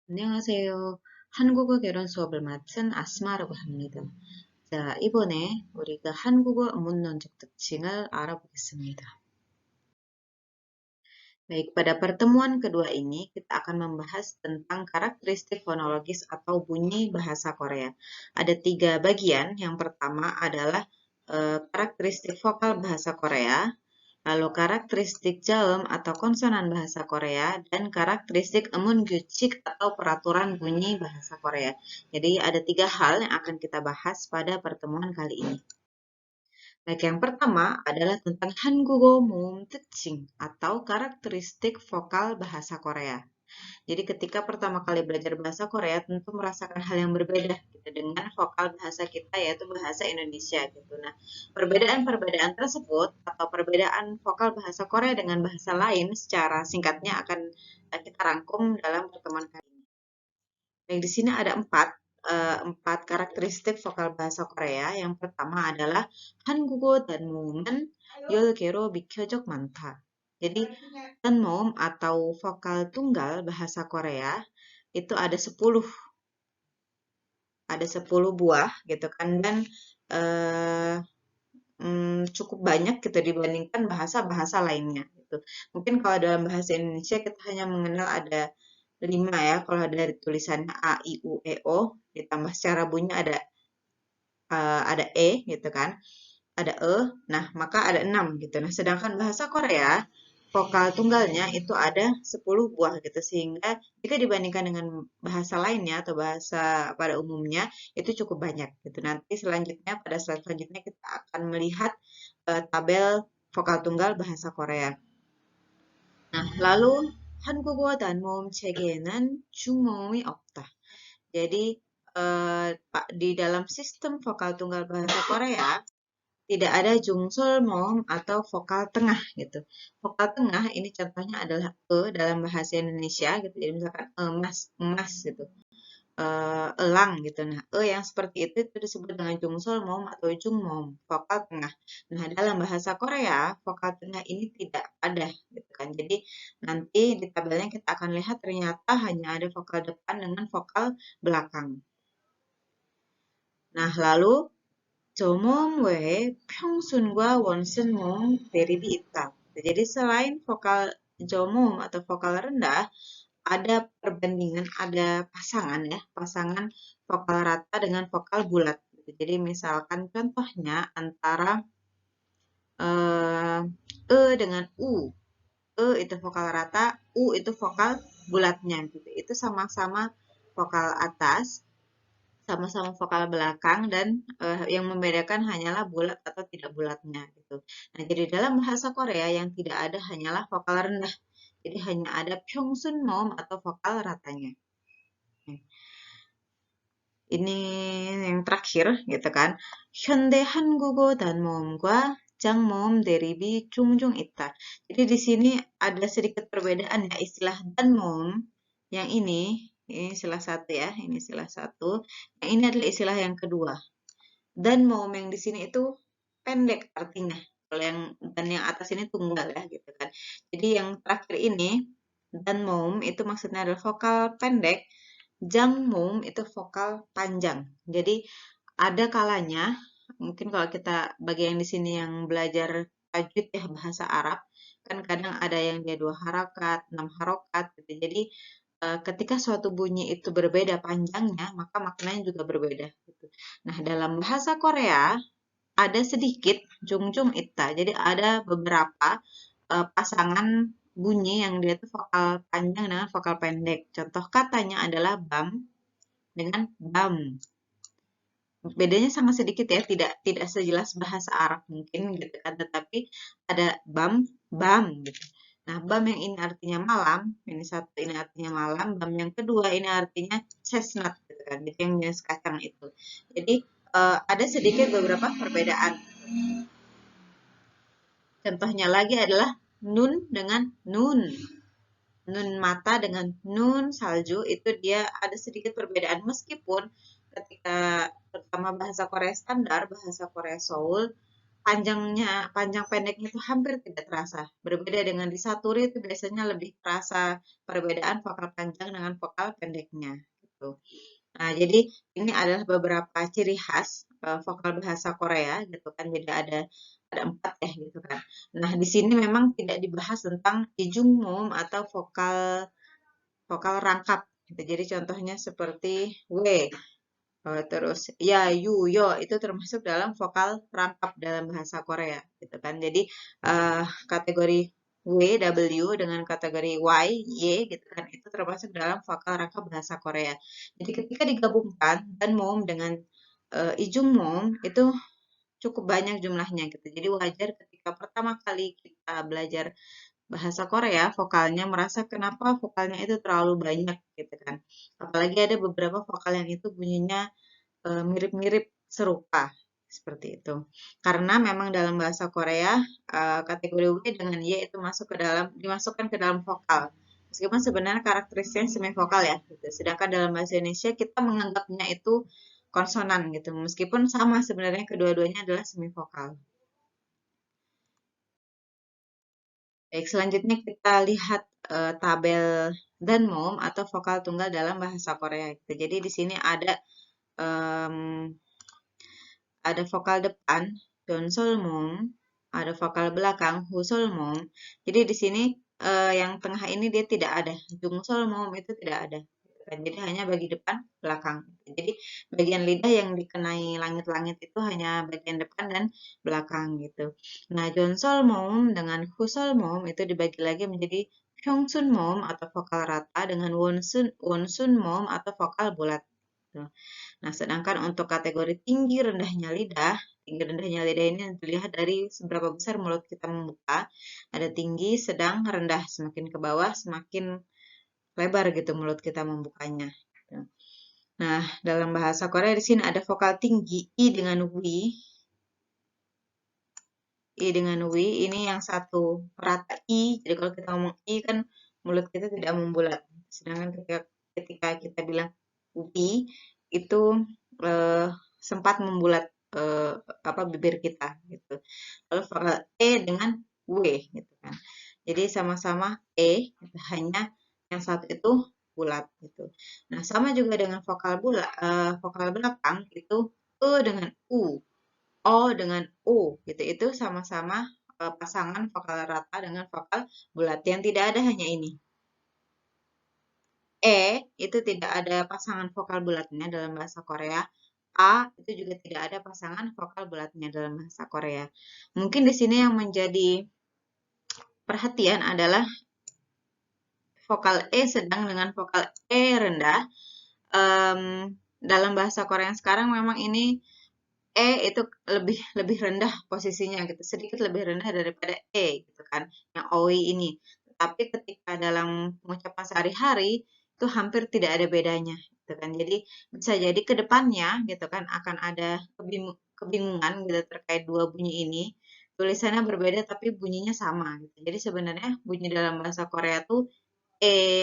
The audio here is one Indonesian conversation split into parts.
안녕하세요. 한국어 개론 수업을 맡은 아스마라고 합니다. 자, 이번에 우리가 한국어 문론적 특징을 알아보겠습니다. Baik, pada pertemuan kedua ini kita akan membahas tentang karakteristik fonologis atau bunyi bahasa Korea. Ada 3 bagian. Yang pertama adalah karakteristik vokal bahasa Korea, lalu karakteristik jaem atau konsonan bahasa Korea, dan karakteristik emun gyuchik atau peraturan bunyi bahasa Korea. Jadi ada 3 hal yang akan kita bahas pada pertemuan kali ini. Baik, yang pertama adalah tentang Hangugo Moum Teaching atau karakteristik vokal bahasa Korea. Jadi ketika pertama kali belajar bahasa Korea tentu merasakan hal yang berbeda gitu, dengan vokal bahasa kita yaitu bahasa Indonesia gitu. Nah, perbedaan-perbedaan tersebut atau perbedaan vokal bahasa Korea dengan bahasa lain secara singkatnya akan kita rangkum dalam pertemuan kali ini. Baik, di sini ada empat karakteristik vokal bahasa Korea. Yang pertama adalah 한국어 단모음은 10개로 비교적 많다. Jadi 단모음 atau vokal tunggal bahasa Korea itu ada 10 buah gitu kan, dan eh, cukup banyak gitu dibandingkan bahasa-bahasa lainnya gitu. Mungkin kalau dalam bahasa Indonesia kita hanya mengenal ada 5 ya, kalau dari tulisannya A, I, U, E, O, ditambah secara bunyi ada E gitu kan, ada E, nah maka ada 6 gitu. Nah sedangkan bahasa Korea, vokal tunggalnya itu ada 10 buah gitu, sehingga jika dibandingkan dengan bahasa lainnya atau bahasa pada umumnya itu cukup banyak gitu. Nanti selanjutnya pada slide selanjutnya kita akan melihat tabel vokal tunggal bahasa Korea. Nah, lalu 한국어 단모음 체계에는 중모음이 없다. Jadi di dalam sistem vokal tunggal bahasa Korea tidak ada jungsul mom atau vokal tengah gitu. Vokal tengah ini contohnya adalah dalam bahasa Indonesia gitu. Jadi misalkan emas, emas gitu. Elang gitu. Nah, yang seperti itu disebut dengan jungsul mom atau jung mom, vokal tengah. Nah, dalam bahasa Korea, vokal tengah ini tidak ada gitu kan. Jadi nanti di tabelnya kita akan lihat ternyata hanya ada vokal depan dengan vokal belakang. Nah, lalu 저몸 외에 평순과 원순몸 대립이 있다. Jadi selain vokal jomum atau vokal rendah, ada perbandingan, ada pasangan ya, pasangan vokal rata dengan vokal bulat. Jadi misalkan contohnya antara eh, dengan U. Itu vokal rata, U itu vokal bulatnya gitu. Itu sama-sama vokal atas, sama-sama vokal belakang, dan yang membedakan hanyalah bulat atau tidak bulatnya gitu. Nah, jadi dalam bahasa Korea yang tidak ada hanyalah vokal rendah. Jadi hanya ada pyongsun mom atau vokal ratanya. Ini yang terakhir gitu kan. 현대 한국어 단모음과 장모음 대립이 종종 있다. Jadi di sini ada sedikit perbedaan ya, istilah danmoum yang ini istilah satu ya, ini istilah satu. Yang ini adalah istilah yang kedua. Danmoum yang di sini itu pendek artinya. Kalau yang dan yang atas ini tunggal ya gitu kan. Jadi yang terakhir ini danmoum itu maksudnya adalah vokal pendek. Jangmum itu vokal panjang. Jadi ada kalanya, mungkin kalau kita bagi yang di sini yang belajar tajwid ya bahasa Arab, kan kadang ada yang dia 2 harokat, 6 harokat gitu. Jadi ketika suatu bunyi itu berbeda panjangnya, maka maknanya juga berbeda gitu. Nah, dalam bahasa Korea ada sedikit jungjung ita. Jadi ada beberapa pasangan bunyi yang dia tuh vokal panjang dengan vokal pendek. Contoh katanya adalah bam dengan bam. Bedanya sangat sedikit ya, tidak sejelas bahasa Arab mungkin gitu kan, tetapi ada bam, bam gitu. Nah, bam yang ini artinya malam, ini satu ini artinya malam, bam yang kedua ini artinya chestnut gitu kan, jadi yang jenis kacang itu. Jadi ada sedikit beberapa perbedaan. Contohnya lagi adalah nun dengan nun. Nun mata dengan nun salju itu dia ada sedikit perbedaan, meskipun ketika terutama bahasa Korea standar, bahasa Korea Seoul, panjang pendeknya itu hampir tidak terasa. Berbeda dengan di Saturi itu biasanya lebih terasa perbedaan vokal panjang dengan vokal pendeknya gitu. Nah, jadi ini adalah beberapa ciri khas vokal bahasa Korea gitu kan. Jadi ada 4 ya gitu kan. Nah, di sini memang tidak dibahas tentang ijungmum atau vokal vokal rangkap gitu. Jadi contohnya seperti W, terus ya, yu, yo itu termasuk dalam vokal rangkap dalam bahasa Korea gitu kan. Jadi kategori W, W dengan kategori Y, Y gitu kan itu termasuk dalam vokal rangkap bahasa Korea. Jadi ketika digabungkan dan mom dengan ijung mom itu cukup banyak jumlahnya gitu. Jadi wajar ketika pertama kali kita belajar bahasa Korea vokalnya merasa kenapa vokalnya itu terlalu banyak gitu kan. Apalagi ada beberapa vokal yang itu bunyinya mirip-mirip serupa seperti itu. Karena memang dalam bahasa Korea kategori W dengan Y itu dimasukkan ke dalam vokal. Meskipun sebenarnya karakteristiknya semivokal ya, gitu. Sedangkan dalam bahasa Indonesia kita menganggapnya itu konsonan gitu. Meskipun sama sebenarnya kedua-duanya adalah semivokal. Baik, selanjutnya kita lihat tabel danmom atau vokal tunggal dalam bahasa Korea. Gitu. Jadi di sini um, ada vokal depan donsolmum, ada vokal belakang husolmum. Jadi di sini yang tengah ini dia tidak ada, jungsolmum itu tidak ada. Jadi hanya bagi depan belakang. Jadi bagian lidah yang dikenai langit-langit itu hanya bagian depan dan belakang gitu. Nah, jonsolmum dengan husolmum itu dibagi lagi menjadi pyongsunmum atau vokal rata dengan wonsunmum atau vokal bulat. Gitu. Nah, sedangkan untuk kategori tinggi rendahnya lidah ini dilihat dari seberapa besar mulut kita membuka. Ada tinggi, sedang, rendah. Semakin ke bawah, semakin lebar gitu mulut kita membukanya. Gitu. Nah, dalam bahasa Korea di sini ada vokal tinggi I dengan wi. I dengan wi, ini yang satu rata I. Jadi kalau kita ngomong I kan mulut kita tidak membulat. Sedangkan ketika kita bilang wi, itu eh, sempat membulat bibir kita gitu. Lalu vokal E dengan W gitu kan. Jadi sama-sama gitu. Hanya yang satu itu bulat gitu. Nah, sama juga dengan vokal belakang itu E dengan U, O dengan U gitu. Itu sama-sama pasangan vokal rata dengan vokal bulat. Yang tidak ada hanya ini. E itu tidak ada pasangan vokal bulatnya dalam bahasa Korea. A itu juga tidak ada pasangan vokal bulatnya dalam bahasa Korea. Mungkin di sini yang menjadi perhatian adalah vokal E sedang dengan vokal E rendah. Dalam bahasa Korea yang sekarang memang ini E itu lebih rendah posisinya gitu, sedikit lebih rendah daripada E gitu kan, yang OI ini. Tapi ketika dalam pengucapan sehari-hari itu hampir tidak ada bedanya gitu kan. Jadi bisa jadi ke depannya gitu kan akan ada kebingungan gitu terkait dua bunyi ini. Tulisannya berbeda tapi bunyinya sama gitu. Jadi sebenarnya bunyi dalam bahasa Korea tuh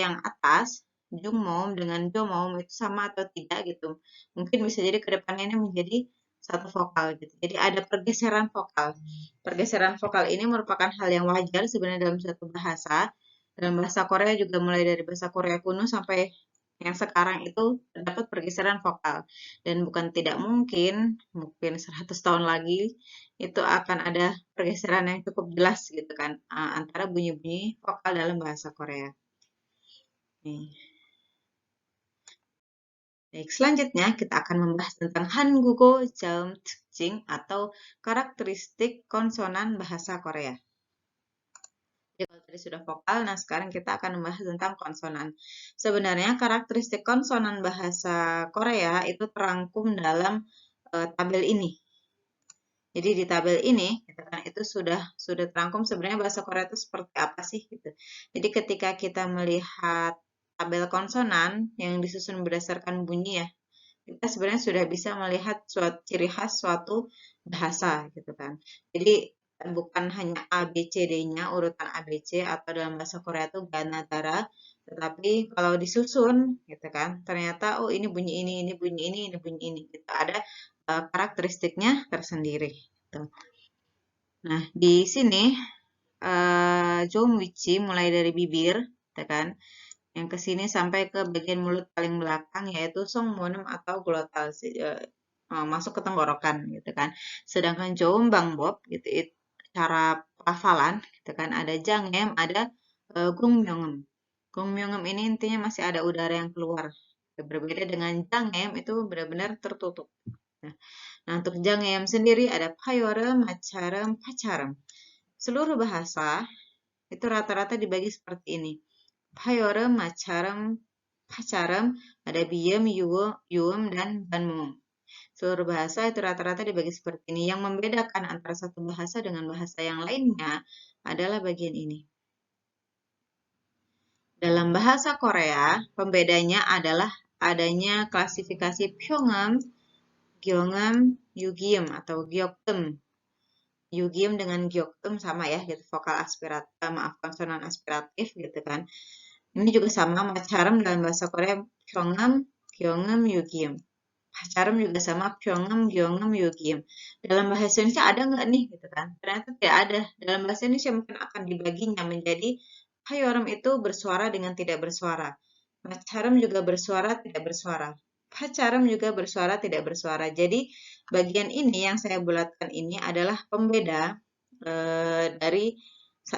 yang atas jungmom dengan jomom itu sama atau tidak gitu. Mungkin bisa jadi ke depannya ini menjadi satu vokal gitu. Jadi ada pergeseran vokal. Pergeseran vokal ini merupakan hal yang wajar sebenarnya dalam suatu bahasa. Dalam bahasa Korea juga mulai dari bahasa Korea kuno sampai yang sekarang itu terdapat pergeseran vokal. Dan bukan tidak mungkin 100 tahun lagi itu akan ada pergeseran yang cukup jelas gitu kan antara bunyi-bunyi vokal dalam bahasa Korea. Nih. Baik, selanjutnya kita akan membahas tentang Hangugo Jaum Tukjing atau karakteristik konsonan bahasa Korea. Jadi kalau tadi sudah vokal, nah sekarang kita akan membahas tentang konsonan. Sebenarnya karakteristik konsonan bahasa Korea itu terangkum dalam tabel ini. Jadi di tabel ini itu sudah terangkum sebenarnya bahasa Korea itu seperti apa sih gitu. Jadi ketika kita melihat tabel konsonan yang disusun berdasarkan bunyi ya, kita sebenarnya sudah bisa melihat suatu ciri khas suatu bahasa gitu kan. Jadi bukan hanya A, B, C, D-nya, urutan A, B, C, atau dalam bahasa Korea itu ganadara, tetapi kalau disusun gitu kan, ternyata oh ini bunyi ini bunyi ini bunyi ini gitu. Ada karakteristiknya tersendiri gitu. Nah, di sini Jom Wici mulai dari bibir, gitu kan, yang ke sini sampai ke bagian mulut paling belakang yaitu Song Monem atau glotal masuk ke tenggorokan gitu kan. Sedangkan Jom Bang Bob gitu cara pelafalan gitu kan ada Jangem, ada Gung Myongem. Gung Myongem ini intinya masih ada udara yang keluar. Berbeda dengan Jangem itu benar-benar tertutup. Nah, untuk Jangem sendiri ada Payorem, Macarem, Pacarem. Seluruh bahasa itu rata-rata dibagi seperti ini. Payorem, Macarem, Pacarem, ada Biem, Yuem, dan Banmum. Seluruh bahasa itu rata-rata dibagi seperti ini. Yang membedakan antara satu bahasa dengan bahasa yang lainnya adalah bagian ini. Dalam bahasa Korea, pembedanya adalah adanya klasifikasi Pyongeum, Gyeongeum, Yugyeom atau Gyeokgeum. Yugyeom dengan Gyeokgeum sama ya, gitu vokal aspiratif, maaf konsonan aspiratif gitu kan. Ini juga sama Macarem dalam bahasa Korea Pyongeum, Gyeongeum, Yugyeom. Pacarum juga sama Pyongeum, Gyeongeum, Yugyeom. Dalam bahasa Indonesia ada nggak nih gitu kan? Ternyata tidak ada. Dalam bahasa Indonesia mungkin akan dibaginya menjadi Hayorem itu bersuara dengan tidak bersuara. Pacarum juga bersuara tidak bersuara. Pacarum juga bersuara tidak bersuara. Jadi bagian ini yang saya bulatkan ini adalah pembeda dari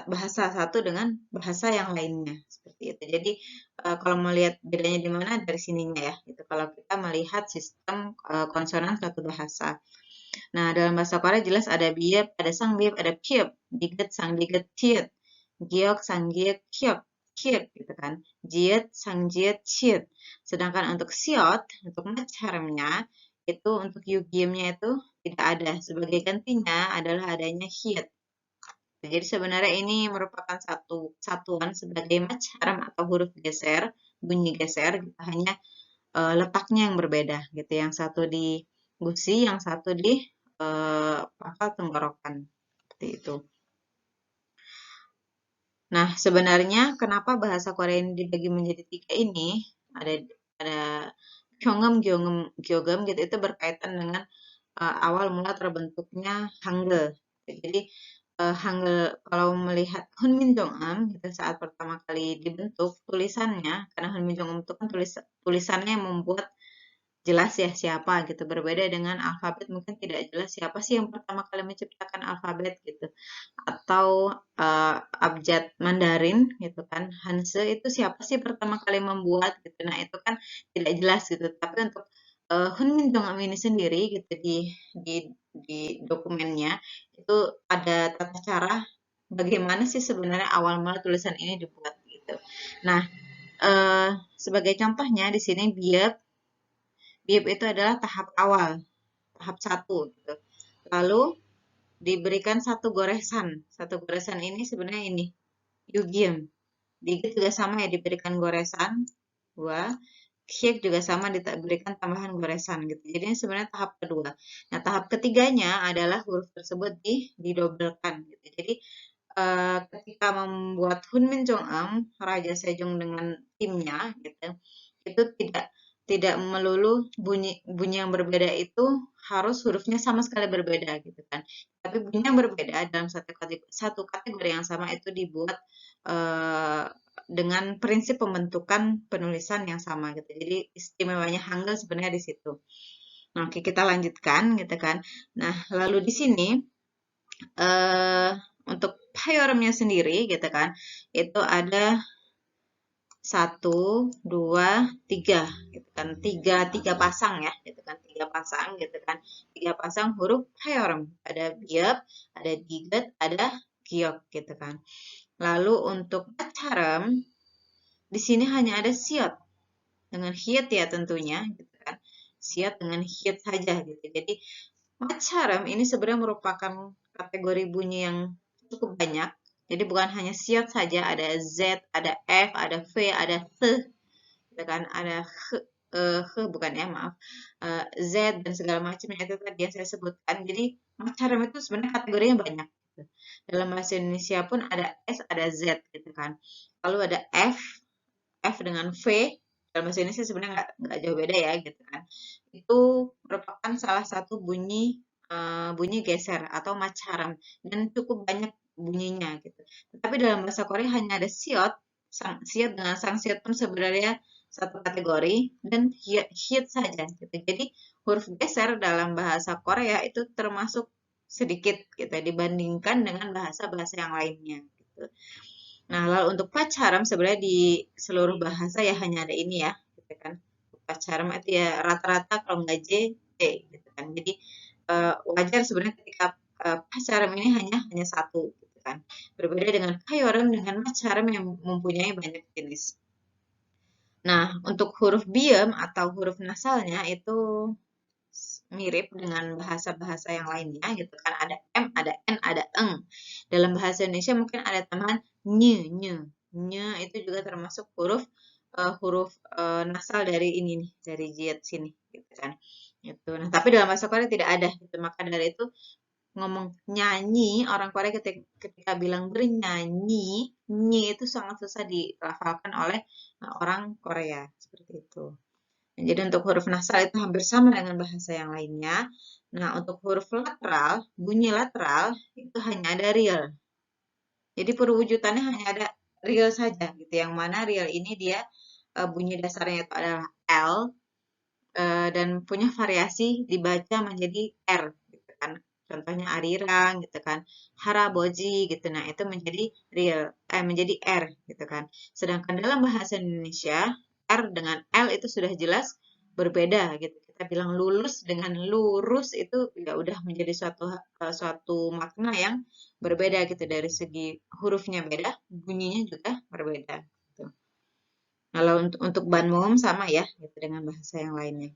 bahasa satu dengan bahasa yang lainnya seperti itu. Jadi kalau mau lihat bedanya di mana dari sininya ya. Gitu. Kalau kita melihat sistem konsonan suatu bahasa. Nah, dalam bahasa Korea jelas ada biep, ada sang biep, ada piep, diget, sang diget, tiet, giok, sang giok, kiok, kiet, gitu kan. Jiet, sang jiet, ciet. Sedangkan untuk siot, untuk macaremnya, itu untuk yugiemnya itu tidak ada. Sebagai gantinya adalah adanya hiet. Jadi sebenarnya ini merupakan satu satuan sebagai macaram atau huruf geser, bunyi geser, gitu. Hanya letaknya yang berbeda gitu. Yang satu di gusi, yang satu di pangkal tenggorokan seperti itu. Nah, sebenarnya kenapa bahasa Korea ini dibagi menjadi tiga ini? Ada Gyeongam, Gyeongam, Gyeogam gitu itu berkaitan dengan awal mula terbentuknya Hangul. Jadi Hangul kalau melihat Hunmin Jongam gitu saat pertama kali dibentuk tulisannya karena Hunmin Jongam itu kan tulisannya yang membuat jelas ya siapa gitu. Berbeda dengan alfabet mungkin tidak jelas siapa sih yang pertama kali menciptakan alfabet gitu. Atau abjad Mandarin gitu kan. Hanse itu siapa sih pertama kali membuat gitu. Nah, itu kan tidak jelas gitu. Tapi untuk Hunmin Jeongam ini sendiri gitu di di dokumennya itu ada tata cara bagaimana sih sebenarnya awal mula tulisan ini dibuat gitu. Nah, sebagai contohnya di sini biep itu adalah tahap awal, tahap satu gitu. Lalu diberikan satu goresan. Satu goresan ini sebenarnya ini, yugiem. Digit juga sama ya diberikan goresan. Dua. Shake juga sama diberikan tambahan goresan gitu. Jadi ini sebenarnya tahap kedua. Nah, tahap ketiganya adalah huruf tersebut didobelkan gitu. Jadi ketika membuat Hunmin Jeongam, Raja Sejong dengan timnya gitu, itu tidak melulu bunyi yang berbeda itu harus hurufnya sama sekali berbeda gitu kan. Tapi bunyi yang berbeda dalam satu kategori yang sama itu dibuat eh, dengan prinsip pembentukan penulisan yang sama gitu. Jadi istimewanya Hangul sebenarnya di situ. Nah, oke kita lanjutkan gitu kan. Nah, lalu di sini eh untuk payoremnya sendiri gitu kan, itu ada satu, dua, tiga, gitu kan, tiga pasang ya, gitu kan, tiga pasang, gitu kan, tiga pasang huruf payorem, ada biep, ada diget, ada giok, gitu kan. Lalu untuk pacarem, di sini hanya ada siot dengan hiat ya tentunya, gitu kan, siot dengan hiat saja, gitu. Jadi Pacarem ini sebenarnya merupakan kategori bunyi yang cukup banyak. Jadi bukan hanya siat saja, ada Z, ada F, ada V, ada T, gitu kan, ada bukan ya, maaf, Z dan segala macamnya itu tadi yang saya sebutkan. Jadi Pacarem itu sebenarnya kategorinya banyak. Gitu. Dalam bahasa Indonesia pun ada S, ada Z, gitu kan. Lalu ada F dengan V, dalam bahasa Indonesia sebenarnya nggak jauh beda ya, gitu kan. Itu merupakan salah satu bunyi bunyi geser atau macaram dan cukup banyak bunyinya gitu. Tetapi dalam bahasa Korea hanya ada siot, siot dengan sang siot pun sebenarnya satu kategori dan hiat saja gitu. Jadi huruf geser dalam bahasa Korea itu termasuk sedikit gitu dibandingkan dengan bahasa-bahasa yang lainnya gitu. Nah, lalu untuk pacaram sebenarnya di seluruh bahasa ya hanya ada ini ya, gitu kan. Pacaram itu ya rata-rata kalau nggak J, T, gitu kan. Jadi wajar sebenarnya ketika pacaram ini hanya satu, gitu kan. Berbeda dengan kayoram dengan pacaram yang mempunyai banyak jenis. Nah, untuk huruf biem atau huruf nasalnya itu mirip dengan bahasa-bahasa yang lainnya gitu kan. Ada M, ada N, ada eng. Dalam bahasa Indonesia mungkin ada tambahan nye, nye. Nye itu juga termasuk huruf nasal dari ini nih, dari jiat sini gitu kan. Gitu. Nah, tapi dalam bahasa Korea tidak ada gitu. Maka dari itu ngomong nyanyi, orang Korea ketika bilang bernyanyi, nyi itu sangat susah dilafalkan oleh orang Korea seperti itu. Nah, jadi untuk huruf nasal itu hampir sama dengan bahasa yang lainnya. Nah, untuk huruf lateral, bunyi lateral itu hanya ada real. Jadi perwujudannya hanya ada real saja gitu. Yang mana real ini dia bunyi dasarnya itu adalah L dan punya variasi dibaca menjadi R gitu kan. Contohnya arirang gitu kan, haraboji gitu. Nah, itu menjadi menjadi R gitu kan. Sedangkan dalam bahasa Indonesia R dengan L itu sudah jelas berbeda gitu. Kita bilang lulus dengan lurus itu ya udah menjadi suatu makna yang berbeda gitu dari segi hurufnya beda, bunyinya juga berbeda gitu. Kalau untuk banmum sama ya gitu dengan bahasa yang lainnya.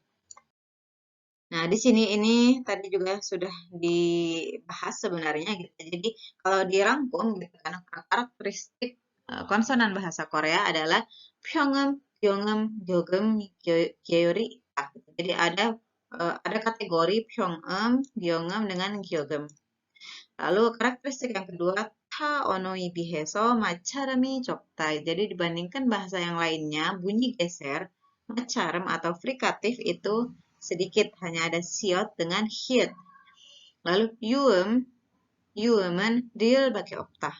Nah, di sini ini tadi juga sudah dibahas sebenarnya gitu. Jadi kalau dirangkum gitu karena karakteristik konsonan bahasa Korea adalah pyongum, gyongum, gyogum, gyeori, ah, gitu. Jadi ada kategori pyongum, gyongum dengan gyogum. Lalu karakteristik yang kedua ta onoi biheso macharami joktai. Jadi dibandingkan bahasa yang lainnya, bunyi geser, macaram atau frikatif itu sedikit, hanya ada siot dengan hit. Lalu yuemen deal pakai oktah.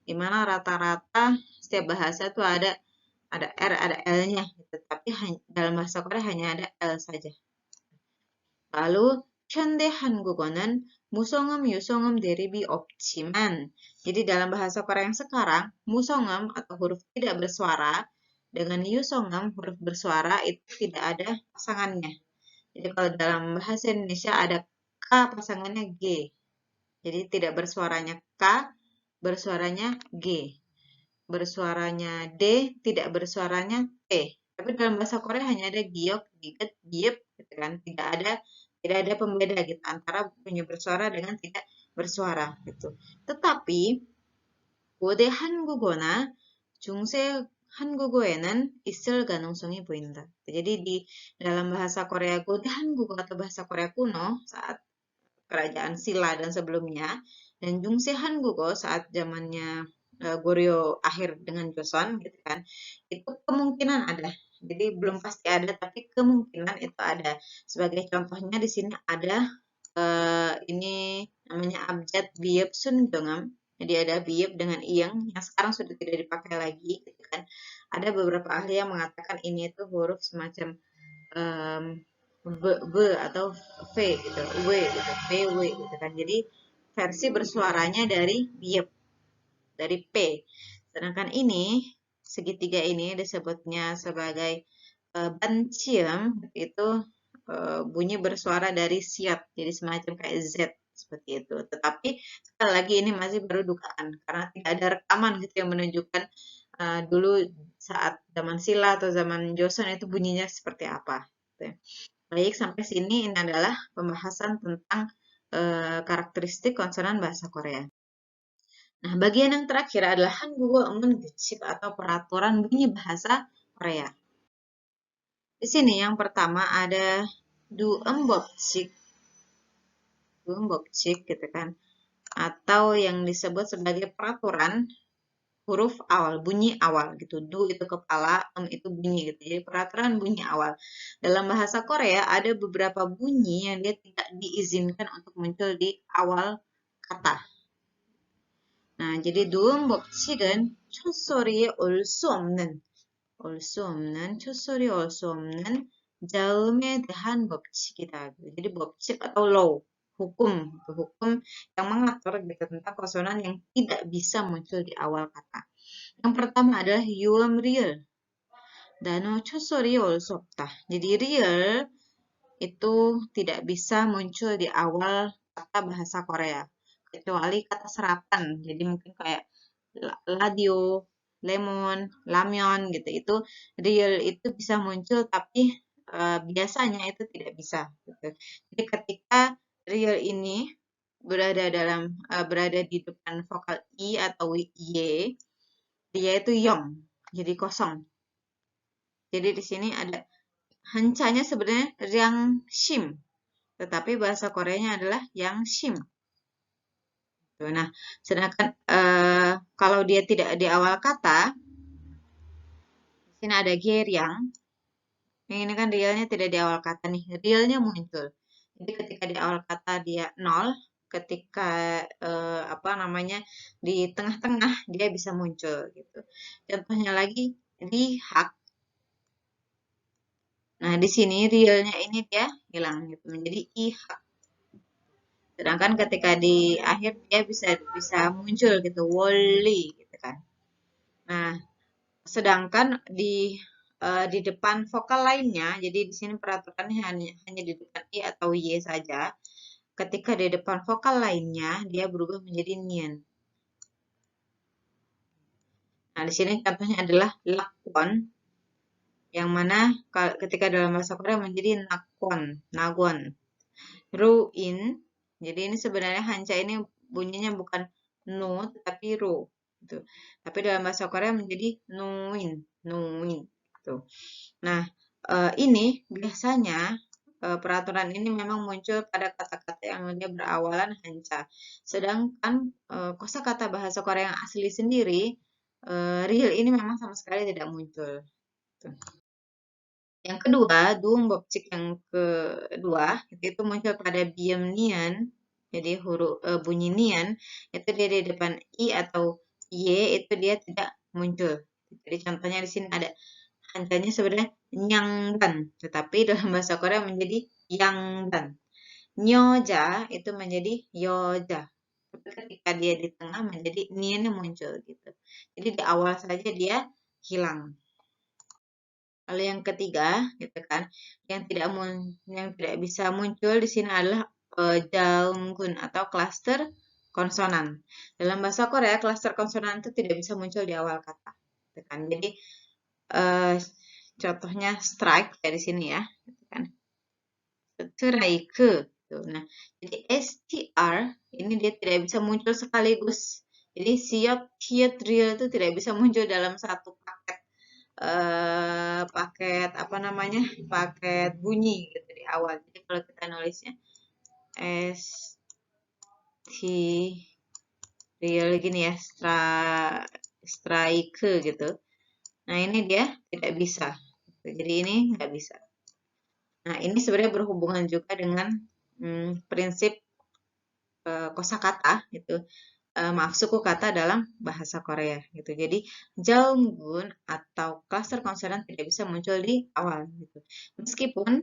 Dimana rata-rata setiap bahasa tuh ada R, ada L-nya gitu. Tapi dalam bahasa Korea hanya ada L saja. Lalu 현대 한국어는 무성음, 유성음 대립이 없지만, jadi dalam bahasa Korea yang sekarang, musongam atau huruf tidak bersuara dengan yusongam huruf bersuara itu tidak ada pasangannya. Jadi kalau dalam bahasa Indonesia ada K pasangannya G. Jadi tidak bersuaranya K, bersuaranya G. Bersuaranya D, tidak bersuaranya T. Tapi dalam bahasa Korea hanya ada giok, giget, giep, gitu kan. Tidak ada pembeda gitu antara bunyi bersuara dengan tidak bersuara gitu. Tetapi 고대 한국어나 중세 한국어에는 있을 가능성이 보인다. Jadi di dalam bahasa Korea 고대 한국어 atau bahasa Korea kuno saat kerajaan Silla dan sebelumnya dan Jungse Hangugo saat zamannya Goryeo akhir dengan Joseon gitu kan. Itu kemungkinan ada. Jadi belum pasti ada tapi kemungkinan itu ada. Sebagai contohnya di sini ada ini namanya abjad biep sun dongam. Jadi ada biep dengan iyang yang sekarang sudah tidak dipakai lagi gitu kan. Ada beberapa ahli yang mengatakan ini itu huruf semacam um, B atau V gitu, W gitu, PW gitu kan. Jadi versi bersuaranya dari biep, dari P. Sedangkan ini segitiga ini disebutnya sebagai bancium itu bunyi bersuara dari siat, jadi semacam kayak Z seperti itu. Tetapi sekali lagi ini masih baru dugaan karena tidak ada rekaman gitu yang menunjukkan dulu saat zaman Silla atau zaman Joseon itu bunyinya seperti apa. Gitu ya. Baik, sampai sini ini adalah pembahasan tentang karakteristik konsonan bahasa Korea. Nah, bagian yang terakhir adalah Hanggugo Emun Gucip atau peraturan bunyi bahasa Korea. Di sini yang pertama ada duembokcik gitu kan, atau yang disebut sebagai peraturan huruf awal, bunyi awal gitu. Du itu kepala, itu bunyi gitu. Jadi peraturan bunyi awal. Dalam bahasa Korea ada beberapa bunyi yang dia tidak diizinkan untuk muncul di awal kata. Nah, jadi du음 법칙은 첫소리에 올 수 없는 첫소리에 올 수 없는 자음에 대한 법칙이다. Jadi 법칙 atau law, hukum, hukum yang mengatur gitu tentang konsonan yang tidak bisa muncul di awal kata. Yang pertama adalah yuam real. Dano chosori 올 수 없다. Jadi real itu tidak bisa muncul di awal kata bahasa Korea. Kecuali kata serapan. Jadi mungkin kayak radio, lemon, lamyon gitu. Itu real itu bisa muncul tapi biasanya itu tidak bisa. Gitu. Jadi ketika real ini berada di depan vokal i atau y, dia itu yong, jadi kosong. Jadi di sini ada hancanya sebenarnya yang shim, tetapi bahasa Koreanya adalah yang shim. Nah, sedangkan kalau dia tidak di awal kata, di sini ada geryang. Ini kan realnya tidak di awal kata nih, realnya muncul. Jadi ketika di awal kata dia 0, ketika apa namanya di tengah-tengah dia bisa muncul gitu. Contohnya lagi di hak. Nah, di sini realnya ini dia hilang gitu menjadi ihak. Sedangkan ketika di akhir dia bisa muncul gitu, woli gitu kan. Nah, sedangkan di depan vokal lainnya, jadi di sini peraturannya hanya di depan i atau y saja. Ketika di depan vokal lainnya, dia berubah menjadi nien. Nah, di sini contohnya adalah lakwon, yang mana ketika dalam bahasa Korea menjadi nakwon, nagon. Ruin, jadi ini sebenarnya hanca ini bunyinya bukan nu, tapi ru. Gitu. Tapi dalam bahasa Korea menjadi nuin, nuin. Gitu. Nah, ini biasanya peraturan ini memang muncul pada kata-kata yang dia berawalan hanca. Sedangkan kosakata bahasa Korea yang asli sendiri, real ini memang sama sekali tidak muncul. Gitu. Yang kedua, duung bopcik yang kedua, itu muncul pada biem nian, jadi huruf bunyi nian, itu dia di depan i atau y, itu dia tidak muncul. Jadi contohnya di sini ada hancanya sebenarnya nyangdan, tetapi dalam bahasa Korea menjadi yangdan. Nyoja itu menjadi yoja. Tapi ketika dia di tengah menjadi nian muncul gitu. Jadi di awal saja dia hilang. Lalu yang ketiga, gitu kan, yang tidak bisa muncul di sini adalah jaunggun atau klaster konsonan. Dalam bahasa Korea, klaster konsonan itu tidak bisa muncul di awal kata, gitu kan. Jadi contohnya strike kayak di sini ya, gitu kan. Strike. Gitu. Nah, jadi str ini dia tidak bisa muncul sekaligus. Jadi siot, kiet, real itu tidak bisa muncul dalam satu paket paket apa namanya paket bunyi gitu di awal. Jadi kalau kita nulisnya s t real gini ya strike gitu. Nah ini dia tidak bisa. Jadi ini nggak bisa. Nah ini sebenarnya berhubungan juga dengan prinsip kosakata gitu. Maaf, suku kata dalam bahasa Korea gitu. Jadi jaunggun atau klaster konsonan tidak bisa muncul di awal gitu. Meskipun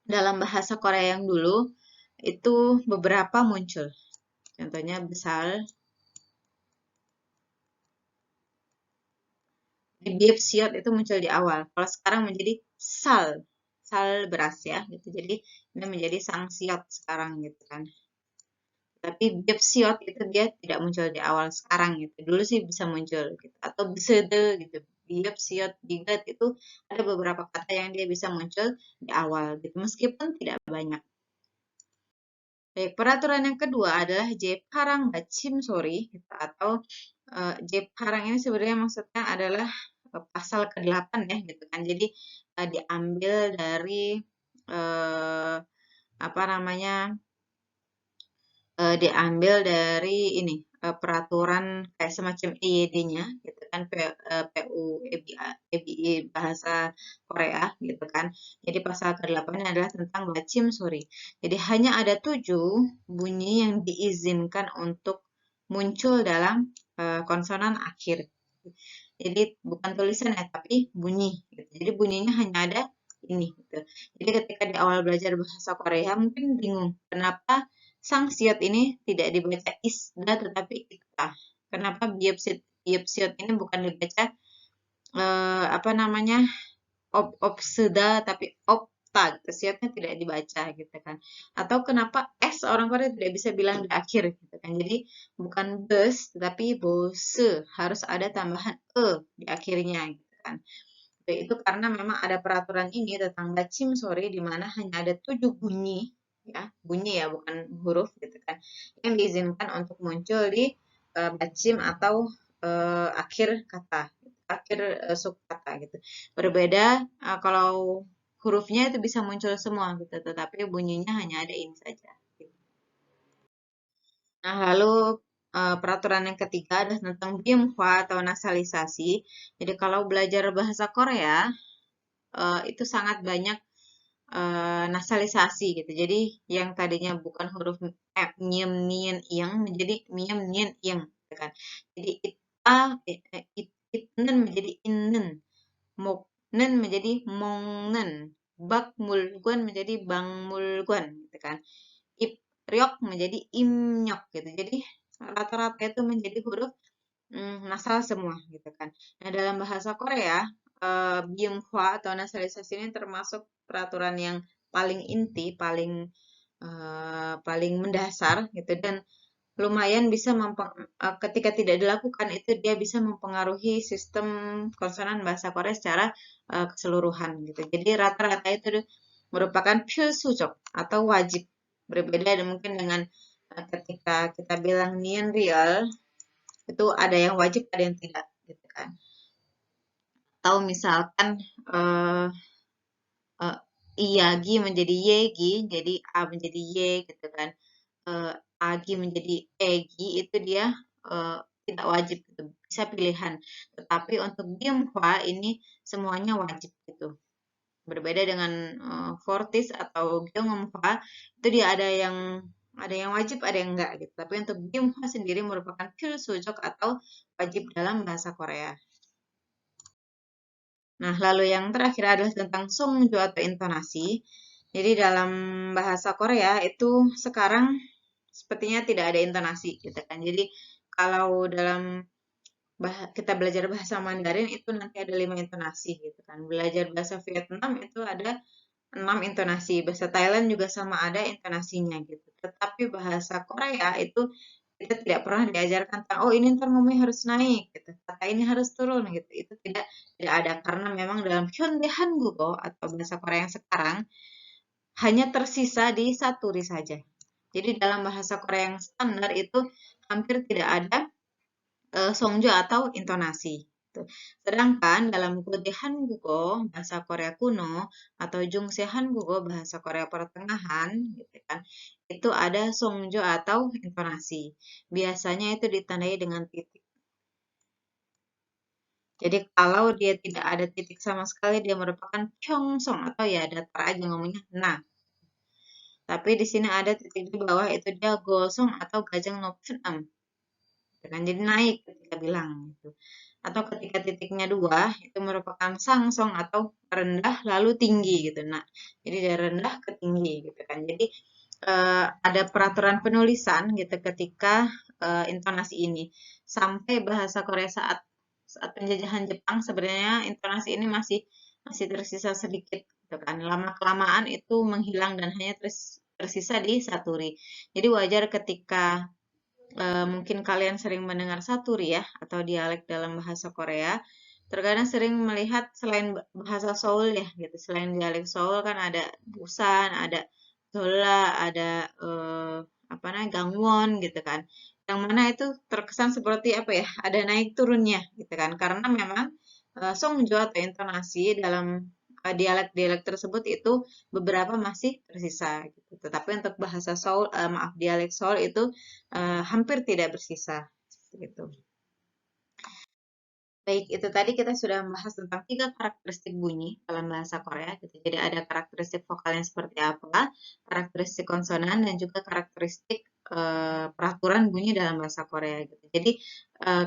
dalam bahasa Korea yang dulu itu beberapa muncul. Contohnya besar di beef siot itu muncul di awal. Kalau sekarang menjadi sal beras ya gitu. Jadi ini menjadi sang siot sekarang gitu kan. Tapi beef siot itu dia tidak muncul di awal sekarang gitu. Dulu sih bisa muncul gitu. Atau besede gitu. Beef siot digat itu ada beberapa kata yang dia bisa muncul di awal gitu. Meskipun tidak banyak. Baik, peraturan yang kedua adalah Jeparang Bacim Sori gitu, atau Jeparang ini sebenarnya maksudnya adalah pasal ke-8 ya gitu kan. Jadi diambil dari apa namanya? Diambil dari ini peraturan kayak semacam EYD-nya gitu kan, PU EBI bahasa Korea gitu kan. Jadi pasal ke-8 adalah tentang bacim sori. Jadi hanya ada 7 bunyi yang diizinkan untuk muncul dalam konsonan akhir. Jadi bukan tulisan ya, tapi bunyi. Gitu. Jadi bunyinya hanya ada ini. Gitu. Jadi ketika di awal belajar bahasa Korea mungkin bingung kenapa sang siot ini tidak dibaca isda tetapi ikta. Kenapa biopsiot ini bukan dibaca apa namanya opseda tapi opta gitu. Siotnya tidak dibaca gitu kan. Atau kenapa S orang Korea tidak bisa bilang di akhir gitu kan. Jadi bukan bus tapi bose harus ada tambahan e di akhirnya gitu kan. Itu karena memang ada peraturan ini tentang bacim sorry di mana hanya ada 7 bunyi ya, bunyi ya bukan huruf gitu kan yang diizinkan untuk muncul di bacim atau akhir kata, akhir subkata gitu. Berbeda kalau hurufnya itu bisa muncul semua gitu, tetapi bunyinya hanya ada ini saja. Nah, lalu peraturan yang ketiga adalah tentang bimhwa atau nasalisasi. Jadi kalau belajar bahasa Korea itu sangat banyak nasalisasi gitu. Jadi yang tadinya bukan huruf nyem nien yang menjadi miem nien yang gitu kan. Jadi itnen menjadi innen, moknen menjadi mongnen, bak mulguan menjadi bang mulguan gitu kan. Ip ryok menjadi imnyok gitu. Jadi rata-rata itu menjadi huruf nasal semua gitu kan. Nah, dalam bahasa Korea, Byunghwa atau nasalisasi ini termasuk peraturan yang paling inti, paling mendasar gitu dan lumayan bisa ketika tidak dilakukan itu dia bisa mempengaruhi sistem konsonan bahasa Korea secara keseluruhan gitu. Jadi rata-rata itu merupakan 필수적 atau wajib. Berbeda mungkin dengan ketika kita bilang nien real itu ada yang wajib ada yang tidak gitu kan atau misalkan eh eh, iyagi menjadi yegi jadi a menjadi y gitu kan eh, agi menjadi egi itu dia eh, tidak wajib gitu bisa pilihan tetapi untuk bimhwa ini semuanya wajib gitu berbeda dengan fortis atau gyeonghwa itu dia ada yang wajib ada yang enggak gitu tapi untuk bimhwa sendiri merupakan 필수적 atau wajib dalam bahasa Korea. Nah, lalu yang terakhir adalah tentang songjo atau intonasi. Jadi dalam bahasa Korea itu sekarang sepertinya tidak ada intonasi gitu kan. Jadi kalau dalam kita belajar bahasa Mandarin itu nanti ada 5 intonasi gitu kan. Belajar bahasa Vietnam itu ada 6 intonasi. Bahasa Thailand juga sama ada intonasinya gitu. Tetapi bahasa Korea itu kita tidak pernah diajarkan tentang oh ini ntar ngomongnya harus naik gitu. Kata ini harus turun gitu. Itu tidak ada karena memang dalam Hyundai Hangugo atau bahasa Korea yang sekarang hanya tersisa di saturi saja. Jadi dalam bahasa Korea yang standar itu hampir tidak ada songjo atau intonasi. Gitu. Sedangkan dalam Godae Hangugo, bahasa Korea kuno, atau Jungse Hangugo, bahasa Korea pertengahan, gitu kan, itu ada songjo atau intonasi. Biasanya itu ditandai dengan titik. Jadi kalau dia tidak ada titik sama sekali, dia merupakan pyongsong atau ya datar aja ngomongnya. Nah, tapi di sini ada titik di bawah itu dia gosong atau gajang nopchunam. Kan jadi naik ketika bilang gitu. Atau ketika titiknya 2 itu merupakan sangsong atau rendah lalu tinggi gitu. Nah, jadi dari rendah ke tinggi gitu kan. Jadi ada peraturan penulisan gitu ketika intonasi ini. Sampai bahasa Korea saat penjajahan Jepang sebenarnya intonasi ini masih masih tersisa sedikit gitu kan. Lama kelamaan itu menghilang dan hanya tersisa di saturi. Jadi wajar ketika mungkin kalian sering mendengar saturi ya, atau dialek dalam bahasa Korea. Terkadang sering melihat selain bahasa Seoul ya, gitu. Selain dialek Seoul kan ada Busan, ada Dola, ada apa namanya Gangwon gitu kan. Yang mana itu terkesan seperti apa ya, ada naik turunnya gitu kan. Karena memang songjo atau intonasi dalam dialek-dialek tersebut itu beberapa masih tersisa gitu. Tetapi untuk bahasa Seoul, maaf dialek Seoul itu hampir tidak bersisa. gitu. Baik, itu tadi kita sudah membahas tentang 3 karakteristik bunyi dalam bahasa Korea gitu. Jadi ada karakteristik vokalnya seperti apa, karakteristik konsonan, dan juga karakteristik peraturan bunyi dalam bahasa Korea gitu. Jadi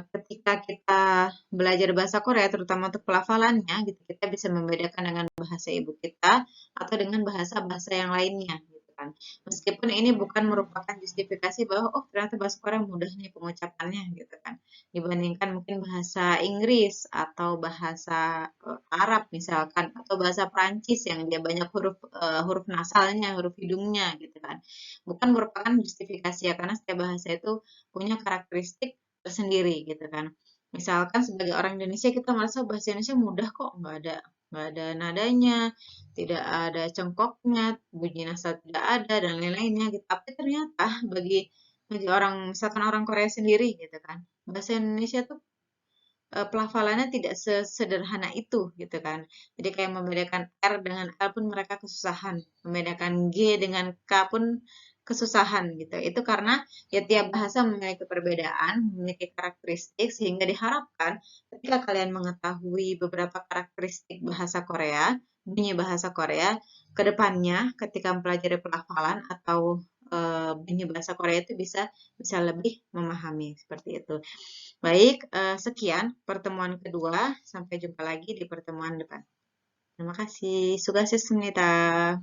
ketika kita belajar bahasa Korea, terutama untuk pelafalannya gitu, kita bisa membedakan dengan bahasa ibu kita atau dengan bahasa-bahasa yang lainnya gitu kan. Meskipun ini bukan merupakan justifikasi bahwa oh ternyata bahasa Korea mudah nih pengucapannya gitu kan, dibandingkan mungkin bahasa Inggris atau bahasa Arab misalkan, atau bahasa Prancis yang dia banyak huruf nasalnya, huruf hidungnya gitu kan. Bukan merupakan justifikasi ya, karena setiap bahasa itu punya karakteristik tersendiri gitu kan. Misalkan sebagai orang Indonesia kita merasa bahasa Indonesia mudah kok, nggak ada nadanya, tidak ada cengkoknya, bunyi nasal tidak ada dan lain-lainnya gitu. Tapi ternyata bagi orang misalkan orang Korea sendiri gitu kan, bahasa Indonesia tuh pelafalannya tidak sesederhana itu gitu kan. Jadi kayak membedakan R dengan L pun mereka kesusahan, membedakan G dengan K pun kesusahan gitu. Itu karena ya tiap bahasa memiliki perbedaan, memiliki karakteristik, sehingga diharapkan ketika kalian mengetahui beberapa karakteristik bahasa Korea, bunyi bahasa Korea, ke depannya ketika mempelajari pelafalan atau bunyi bahasa Korea itu bisa bisa lebih memahami seperti itu. Baik, sekian pertemuan kedua. Sampai jumpa lagi di pertemuan depan. Terima kasih. Sukses, Sunita.